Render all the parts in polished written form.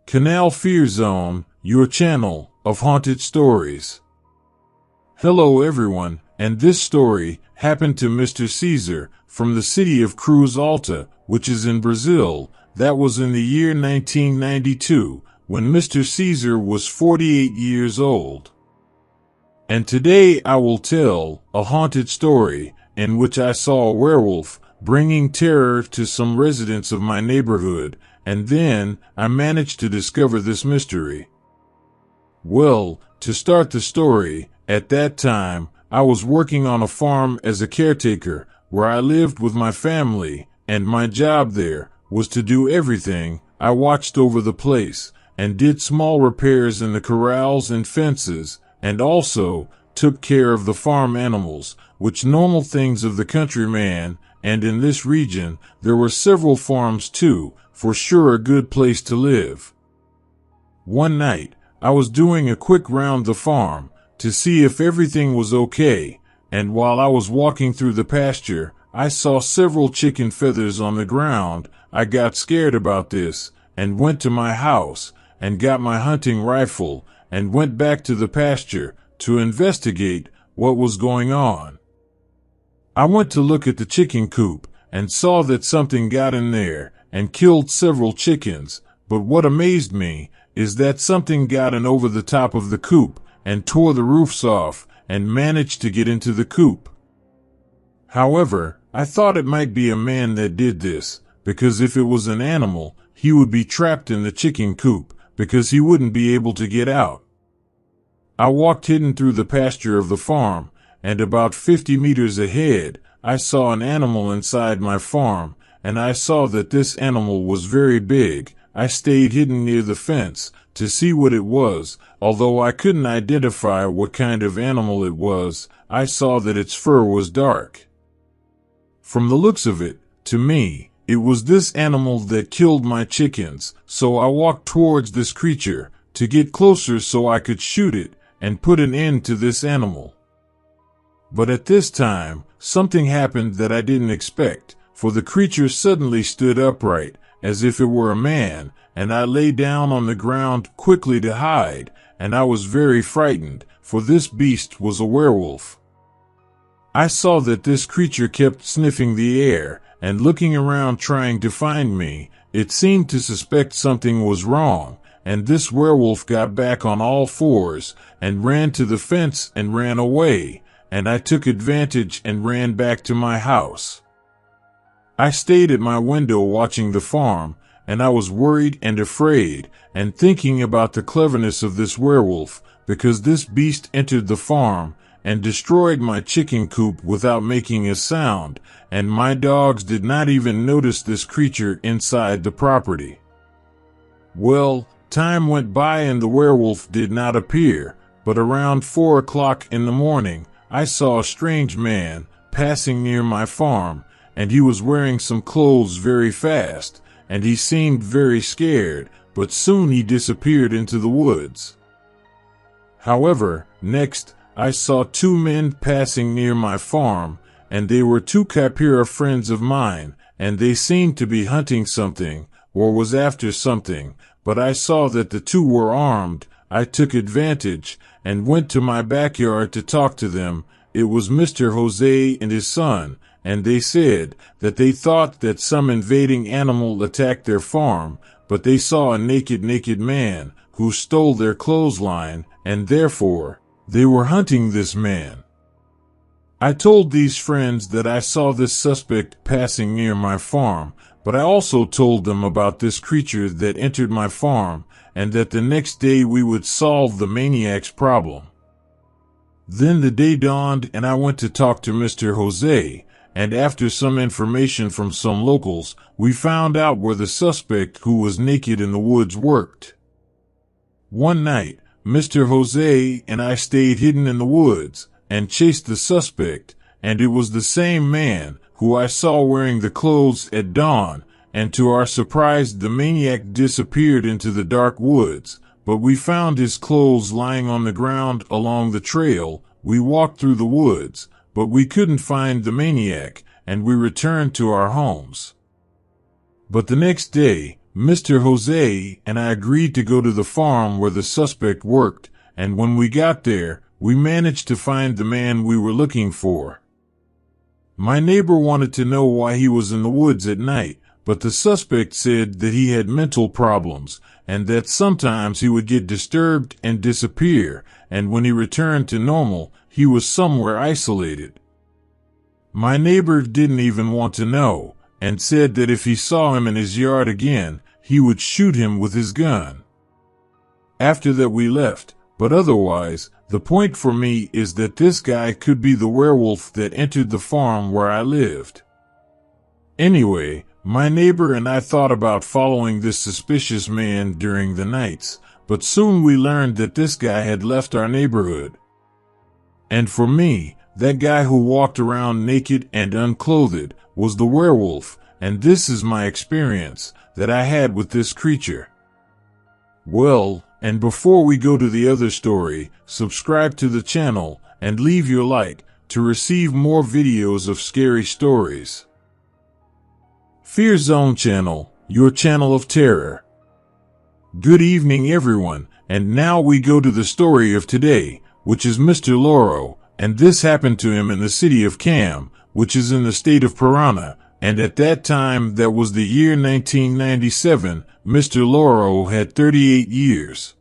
Canal Fear Zone, your channel of haunted stories. Hello everyone, and this story happened to Mr. Caesar from the city of Cruz Alta, which is in Brazil. That was in the year 1992, when Mr. Caesar was 48 years old. And today I will tell a haunted story in which I saw a werewolf bringing terror to some residents of my neighborhood, and then I managed to discover this mystery. Well, to start the story, at that time, I was working on a farm as a caretaker, where I lived with my family, and my job there was to do everything. I watched over the place, and did small repairs in the corrals and fences, and also took care of the farm animals, which normal things of the countryman, and in this region, there were several farms too, for sure a good place to live. One night, I was doing a quick round the farm to see if everything was okay, and while I was walking through the pasture, I saw several chicken feathers on the ground. I got scared about this, and went to my house, and got my hunting rifle, and went back to the pasture to investigate what was going on. I went to look at the chicken coop, and saw that something got in there, and killed several chickens, but what amazed me is that something got in over the top of the coop, and tore the roofs off, and managed to get into the coop. However, I thought it might be a man that did this, because if it was an animal, he would be trapped in the chicken coop, because he wouldn't be able to get out. I walked hidden through the pasture of the farm, and about 50 meters ahead, I saw an animal inside my farm, and I saw that this animal was very big. I stayed hidden near the fence to see what it was. Although I couldn't identify what kind of animal it was, I saw that its fur was dark. From the looks of it, to me, it was this animal that killed my chickens, so I walked towards this creature to get closer so I could shoot it and put an end to this animal. But at this time, something happened that I didn't expect, for the creature suddenly stood upright, as if it were a man, and I lay down on the ground quickly to hide, and I was very frightened, for this beast was a werewolf. I saw that this creature kept sniffing the air, and looking around trying to find me. It seemed to suspect something was wrong, and this werewolf got back on all fours, and ran to the fence and ran away, and I took advantage and ran back to my house. I stayed at my window watching the farm, and I was worried and afraid, and thinking about the cleverness of this werewolf, because this beast entered the farm, and destroyed my chicken coop without making a sound, and my dogs did not even notice this creature inside the property. Well, time went by and the werewolf did not appear, but around 4 o'clock in the morning, I saw a strange man passing near my farm, and he was wearing some clothes very fast, and he seemed very scared, but soon he disappeared into the woods. However, next, I saw 2 men passing near my farm, and they were 2 Capira friends of mine, and they seemed to be hunting something, or was after something, but I saw that the 2 were armed. I took advantage, and went to my backyard to talk to them. It was Mr. Jose and his son, and they said that they thought that some invading animal attacked their farm, but they saw a naked man who stole their clothesline, and therefore, they were hunting this man. I told these friends that I saw this suspect passing near my farm, but I also told them about this creature that entered my farm, and that the next day we would solve the maniac's problem. Then the day dawned and I went to talk to Mr. Jose, and after some information from some locals, we found out where the suspect who was naked in the woods worked. One night, Mr. Jose and I stayed hidden in the woods and chased the suspect, and it was the same man who I saw wearing the clothes at dawn, and to our surprise the maniac disappeared into the dark woods, but we found his clothes lying on the ground along the trail. We walked through the woods, but we couldn't find the maniac, and we returned to our homes. But the next day, Mr. Jose and I agreed to go to the farm where the suspect worked, and when we got there, we managed to find the man we were looking for. My neighbor wanted to know why he was in the woods at night, but the suspect said that he had mental problems, and that sometimes he would get disturbed and disappear, and when he returned to normal, he was somewhere isolated. My neighbor didn't even want to know, and said that if he saw him in his yard again, he would shoot him with his gun. After that we left, but otherwise, the point for me is that this guy could be the werewolf that entered the farm where I lived. Anyway, my neighbor and I thought about following this suspicious man during the nights, but soon we learned that this guy had left our neighborhood. And for me, that guy who walked around naked and unclothed was the werewolf, and this is my experience that I had with this creature. Well, and before we go to the other story, subscribe to the channel and leave your like to receive more videos of scary stories. Fear Zone Channel, your channel of terror. Good evening everyone, and now we go to the story of today, which is Mr. Loro, and this happened to him in the city of Cam, which is in the state of Parana, and at that time that was the year 1997, Mr. Loro had 38 years.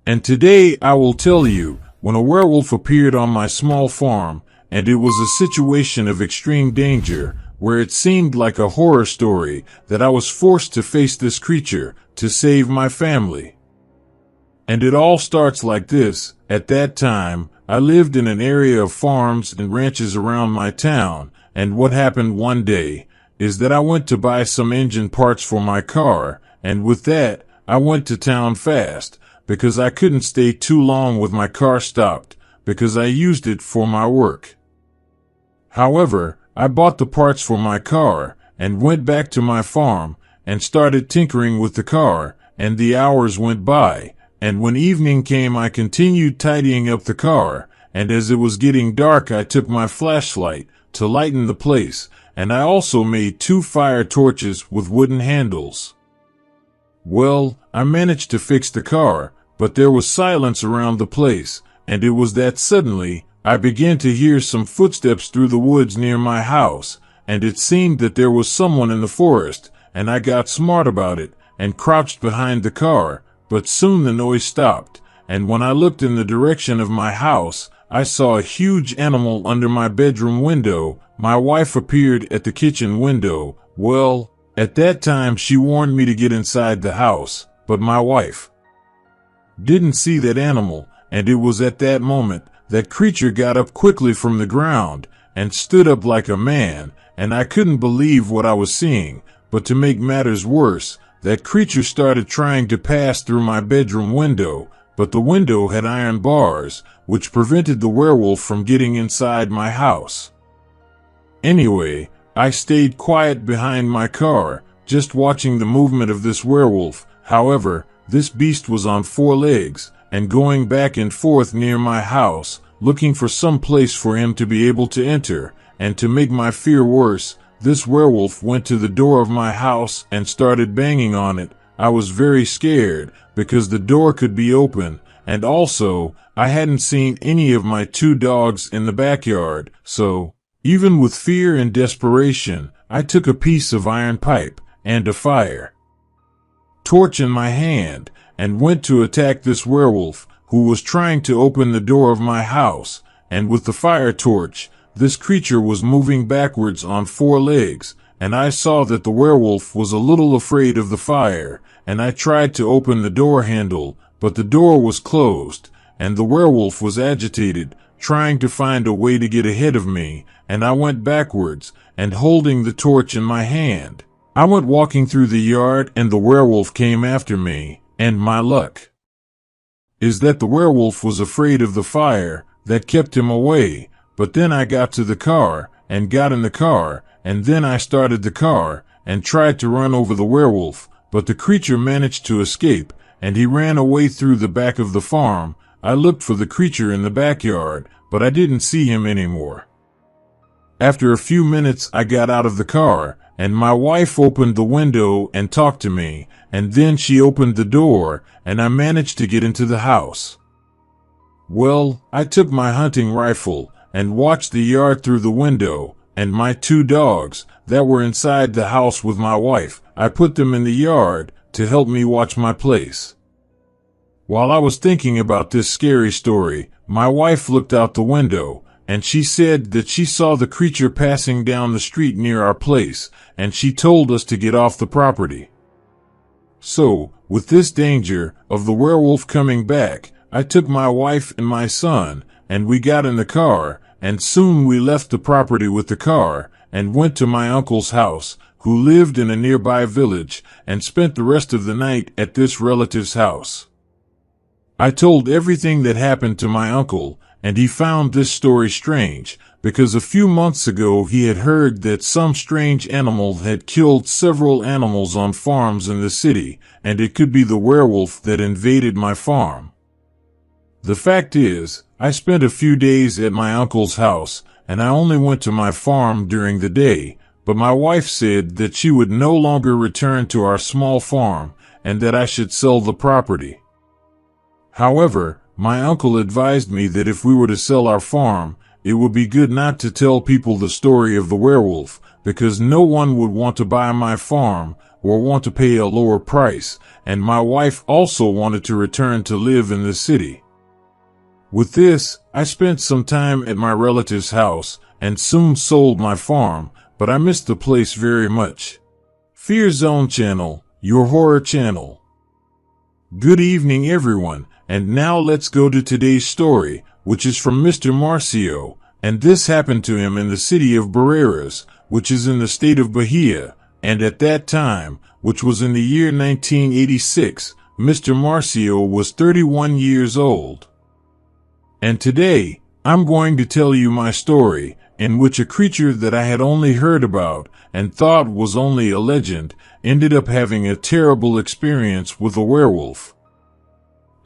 And today I will tell you, when a werewolf appeared on my small farm, and it was a situation of extreme danger, where it seemed like a horror story that I was forced to face this creature to save my family. And it all starts like this. At that time, I lived in an area of farms and ranches around my town, and what happened one day is that I went to buy some engine parts for my car, and with that, I went to town fast, because I couldn't stay too long with my car stopped, because I used it for my work. However, I bought the parts for my car, and went back to my farm, and started tinkering with the car, and the hours went by, and when evening came I continued tidying up the car, and as it was getting dark I took my flashlight to lighten the place, and I also made 2 fire torches with wooden handles. Well, I managed to fix the car, but there was silence around the place, and it was that suddenly I began to hear some footsteps through the woods near my house, and it seemed that there was someone in the forest, and I got smart about it and crouched behind the car, but soon the noise stopped, and when I looked in the direction of my house, I saw a huge animal under my bedroom window. My wife appeared at the kitchen window. Well, at that time she warned me to get inside the house, but my wife didn't see that animal, and it was at that moment that creature got up quickly from the ground and stood up like a man, and I couldn't believe what I was seeing, but to make matters worse, that creature started trying to pass through my bedroom window, but the window had iron bars, which prevented the werewolf from getting inside my house. Anyway, I stayed quiet behind my car, just watching the movement of this werewolf. However, this beast was on 4 legs, and going back and forth near my house, looking for some place for him to be able to enter, and to make my fear worse, this werewolf went to the door of my house and started banging on it. I was very scared, because the door could be open, and also, I hadn't seen any of my 2 dogs in the backyard, so, even with fear and desperation, I took a piece of iron pipe and a fire torch in my hand, and went to attack this werewolf, who was trying to open the door of my house, and with the fire torch, this creature was moving backwards on 4 legs, and I saw that the werewolf was a little afraid of the fire, and I tried to open the door handle, but the door was closed, and the werewolf was agitated, trying to find a way to get ahead of me, and I went backwards, and holding the torch in my hand, I went walking through the yard, and the werewolf came after me, and my luck is that the werewolf was afraid of the fire that kept him away, but then I got to the car, and got in the car, and then I started the car, and tried to run over the werewolf, but the creature managed to escape, and he ran away through the back of the farm. I looked for the creature in the backyard, but I didn't see him anymore. After a few minutes I got out of the car, and my wife opened the window and talked to me, and then she opened the door, and I managed to get into the house. Well, I took my hunting rifle and watched the yard through the window, and my 2 dogs that were inside the house with my wife, I put them in the yard to help me watch my place. While I was thinking about this scary story, my wife looked out the window, and she said that she saw the creature passing down the street near our place, and she told us to get off the property. So, with this danger of the werewolf coming back, I took my wife and my son, and we got in the car, and soon we left the property with the car, and went to my uncle's house, who lived in a nearby village, and spent the rest of the night at this relative's house. I told everything that happened to my uncle, and he found this story strange, because a few months ago he had heard that some strange animal had killed several animals on farms in the city, and it could be the werewolf that invaded my farm. The fact is, I spent a few days at my uncle's house, and I only went to my farm during the day, but my wife said that she would no longer return to our small farm, and that I should sell the property. However, my uncle advised me that if we were to sell our farm, it would be good not to tell people the story of the werewolf, because no one would want to buy my farm or want to pay a lower price, and my wife also wanted to return to live in the city. With this, I spent some time at my relative's house and soon sold my farm, but I missed the place very much. Fear Zone Channel, your horror channel. Good evening, everyone. And now let's go to today's story, which is from Mr. Marcio, and this happened to him in the city of Barreiras, which is in the state of Bahia, and at that time, which was in the year 1986, Mr. Marcio was 31 years old. And today, I'm going to tell you my story, in which a creature that I had only heard about and thought was only a legend, ended up having a terrible experience with a werewolf.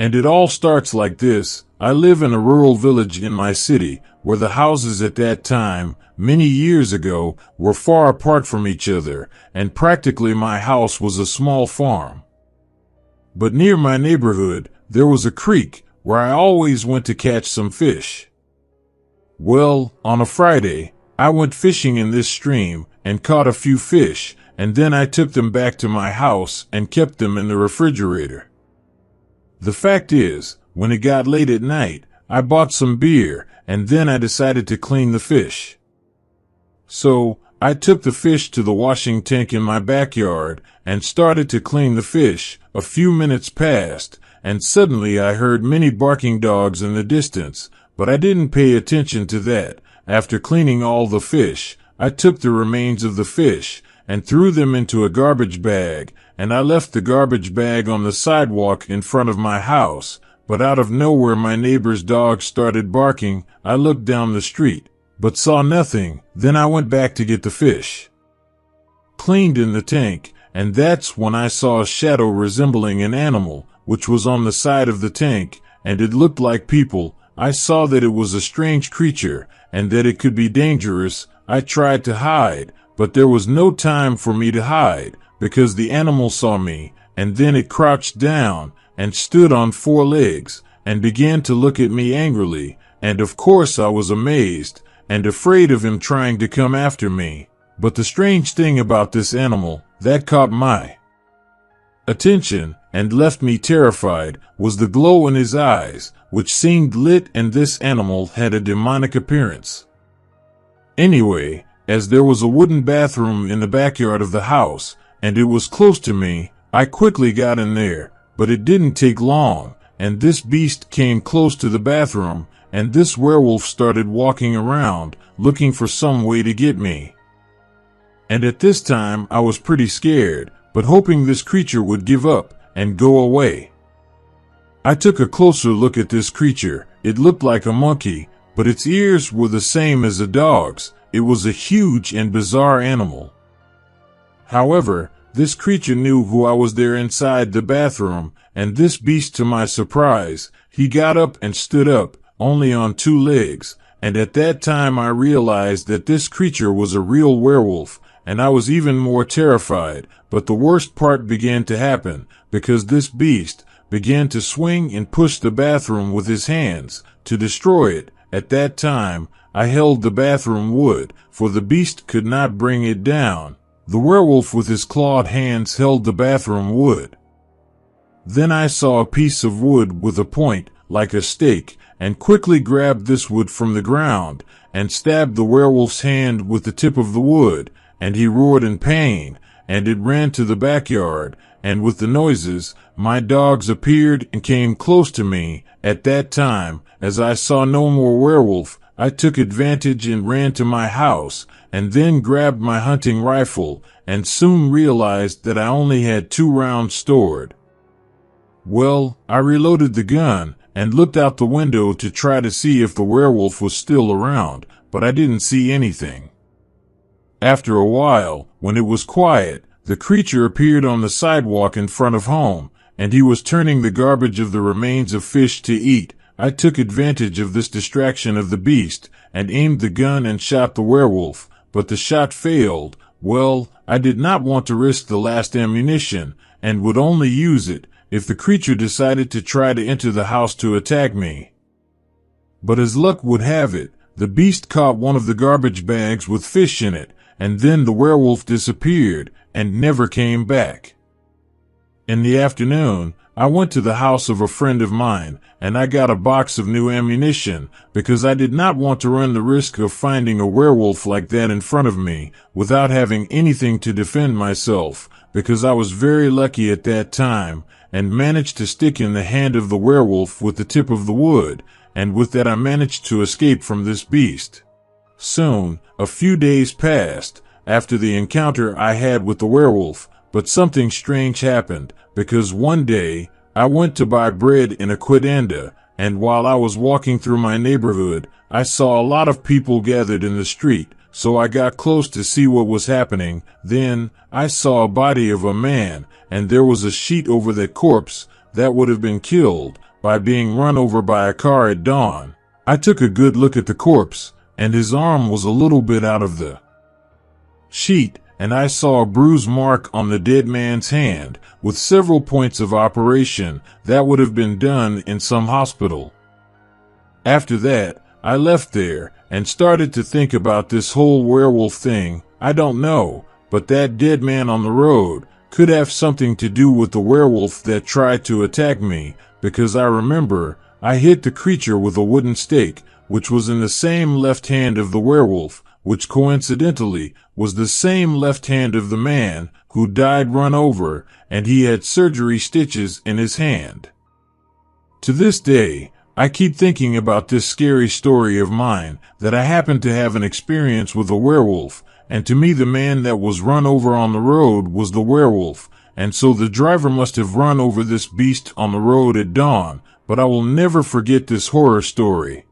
And it all starts like this. I live in a rural village in my city, where the houses at that time, many years ago, were far apart from each other, and practically my house was a small farm. But near my neighborhood, there was a creek, where I always went to catch some fish. Well, on a Friday, I went fishing in this stream, and caught a few fish, and then I took them back to my house and kept them in the refrigerator. The fact is, when it got late at night, I bought some beer, and then I decided to clean the fish. So, I took the fish to the washing tank in my backyard, and started to clean the fish. A few minutes passed, and suddenly I heard many barking dogs in the distance, but I didn't pay attention to that. After cleaning all the fish, I took the remains of the fish, and threw them into a garbage bag, and I left the garbage bag on the sidewalk in front of my house, but out of nowhere my neighbor's dog started barking. I looked down the street, but saw nothing. Then I went back to get the fish cleaned in the tank, and that's when I saw a shadow resembling an animal, which was on the side of the tank, and it looked like people. I saw that it was a strange creature, and that it could be dangerous. I tried to hide, but there was no time for me to hide, because the animal saw me, and then it crouched down, and stood on 4 legs, and began to look at me angrily, and of course I was amazed, and afraid of him trying to come after me. But the strange thing about this animal, that caught my attention, and left me terrified, was the glow in his eyes, which seemed lit, and this animal had a demonic appearance. Anyway, as there was a wooden bathroom in the backyard of the house, and it was close to me, I quickly got in there, but it didn't take long, and this beast came close to the bathroom, and this werewolf started walking around, looking for some way to get me. And at this time I was pretty scared, but hoping this creature would give up and go away. I took a closer look at this creature. It looked like a monkey, but its ears were the same as a dog's. It was a huge and bizarre animal. However, this creature knew who I was there inside the bathroom, and this beast, to my surprise, he got up and stood up, only on 2 legs, and at that time I realized that this creature was a real werewolf, and I was even more terrified, but the worst part began to happen, because this beast began to swing and push the bathroom with his hands to destroy it. At that time, I held the bathroom wood, for the beast could not bring it down. The werewolf with his clawed hands held the bathroom wood. Then I saw a piece of wood with a point, like a stake, and quickly grabbed this wood from the ground, and stabbed the werewolf's hand with the tip of the wood, and he roared in pain, and it ran to the backyard, and with the noises, my dogs appeared and came close to me. At that time, as I saw no more werewolf, I took advantage and ran to my house, and then grabbed my hunting rifle, and soon realized that I only had 2 rounds stored. Well, I reloaded the gun, and looked out the window to try to see if the werewolf was still around, but I didn't see anything. After a while, when it was quiet, the creature appeared on the sidewalk in front of home, and he was turning the garbage of the remains of fish to eat. I took advantage of this distraction of the beast, and aimed the gun and shot the werewolf, but the shot failed. Well, I did not want to risk the last ammunition, and would only use it if the creature decided to try to enter the house to attack me. But as luck would have it, the beast caught one of the garbage bags with fish in it, and then the werewolf disappeared and never came back. In the afternoon, I went to the house of a friend of mine, and I got a box of new ammunition, because I did not want to run the risk of finding a werewolf like that in front of me, without having anything to defend myself, because I was very lucky at that time, and managed to stick in the hand of the werewolf with the tip of the wood, and with that I managed to escape from this beast. Soon, a few days passed after the encounter I had with the werewolf, but something strange happened, because one day, I went to buy bread in a quedanda, and while I was walking through my neighborhood, I saw a lot of people gathered in the street, so I got close to see what was happening. Then, I saw a body of a man, and there was a sheet over that corpse that would have been killed by being run over by a car at dawn. I took a good look at the corpse, and his arm was a little bit out of the sheet, and I saw a bruise mark on the dead man's hand, with several points of operation that would have been done in some hospital. After that, I left there and started to think about this whole werewolf thing. I don't know, but that dead man on the road could have something to do with the werewolf that tried to attack me, because I remember I hit the creature with a wooden stake, which was in the same left hand of the werewolf, which coincidentally was the same left hand of the man who died run over, and he had surgery stitches in his hand. To this day, I keep thinking about this scary story of mine, that I happened to have an experience with a werewolf, and to me the man that was run over on the road was the werewolf, and so the driver must have run over this beast on the road at dawn, but I will never forget this horror story.